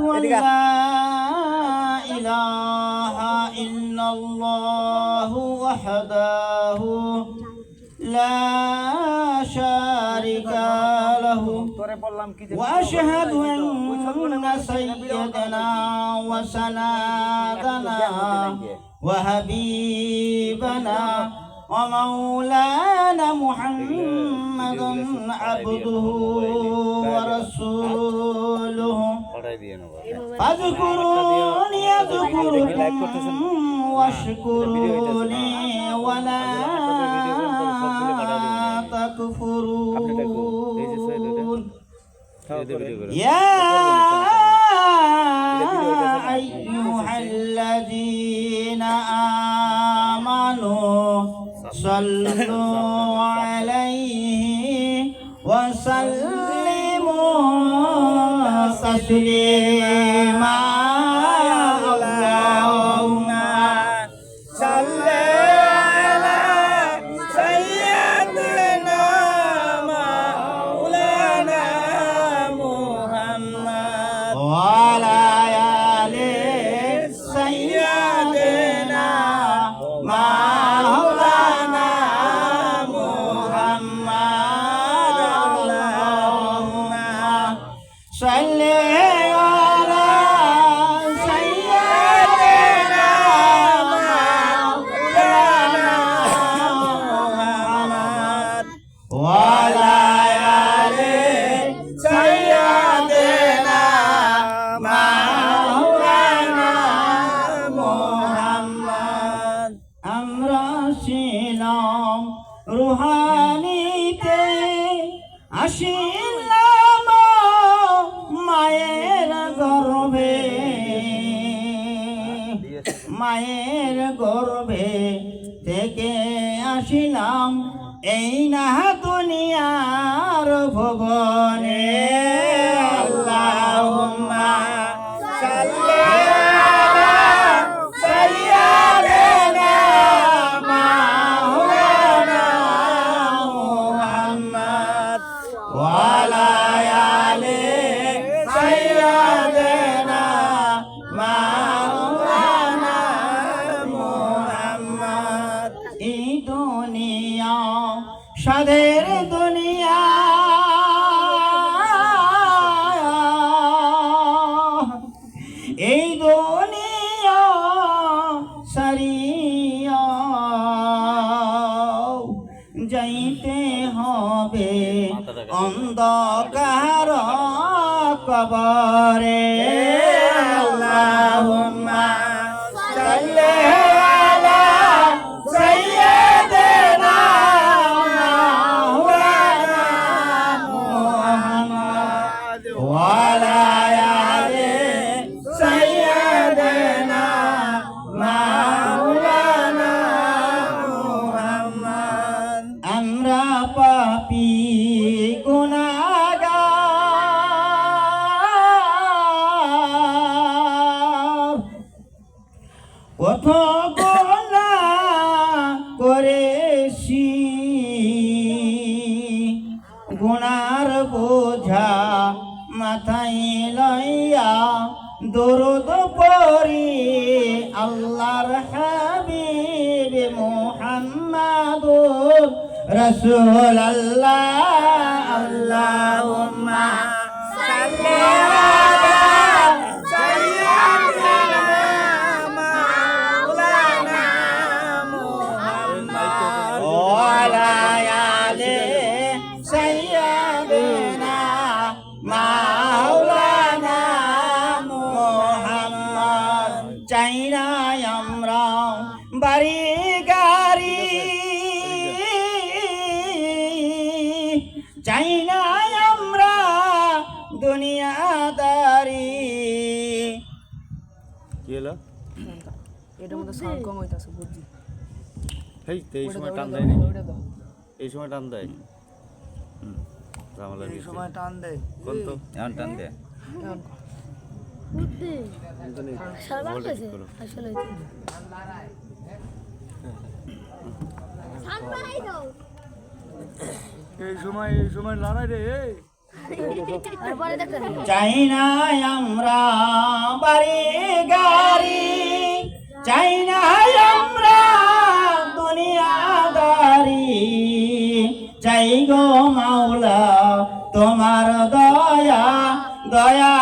أن لا إله إلا الله وحده لا شريك له وأشهد أن سيدنا وسندنا وحبيبنا ومولانا محمدا عبده ورسوله فاذكروني أذكركم واشكروا لي ولا تكفرون يا أيها الذين آمنوا صلوا عليه وسلموا تسليما اللهم صل على سيدنا مولانا محمد وعلى آل سيدنا مولانا محمد اللهم صل على سيدنا مولانا محمد وعلى آل سيدنا مولانا محمد আমরা ছিলাম রুহানিতে আসিলাম মায়ের গর্ভে থেকে আসিলাম এই না দুনিয়ার ভুবনে আল্লাহুম্মা সাল্লি আলা সাইয়্যিদিনা মাওলানা মুহাম্মদ ওয়া আলা আলি সাইয়্যিদিনা মাওলানা মুহাম্মদ এই দুনিয়া সাদের দুনিয়া এই দুনিয়া সারিয়া যাইতে হবে অন্ধকার কবরে আল্লাহুম্মা সাল্লি আলা সাইয়্যিদিনা মাওলানা মুহাম্মদ ওয়া আলা আলি সাইয়্যিদিনা মাওলানা মুহাম্মদ আমরা পাপী গুনাহগার কত গুনাহ করেছি গুনার বোঝা মাথায় লইয়া দরুদ পড়ি আল্লাহর হাবিব মুহাম্মাদুর রাসূলুল্লাহ আল্লাহুম্মা সাল্লি আলা সাইয়্যিদিনা মাওলানা মুহাম্মদ ওয়া আলা আলি সাইয়্যিদিনা মাওলানা মুহাম্মদ চাই না আমরা বাড়ি গাড়ি চাই না আমরা দুনিয়াদারি কি হলো এটার মধ্যে সাউন্ড কম হইতাছে বুঝছি এই তো এই সময় টান দেয় না এই সময় টান দেয় ঝামেলা এই সময় টান দেয় কোন তো এখন টান দেয় বুদ্ধি শালা কইছে আসলে সাত বাড়াই দাও এই সময় লড়াই রে আর পরে দেখতে চাই না আমরা বাড়ি গাড়ি, চাই না আমরা দুনিয়াদারি, চাই গো মাওলা তোমার দয়া, দয়া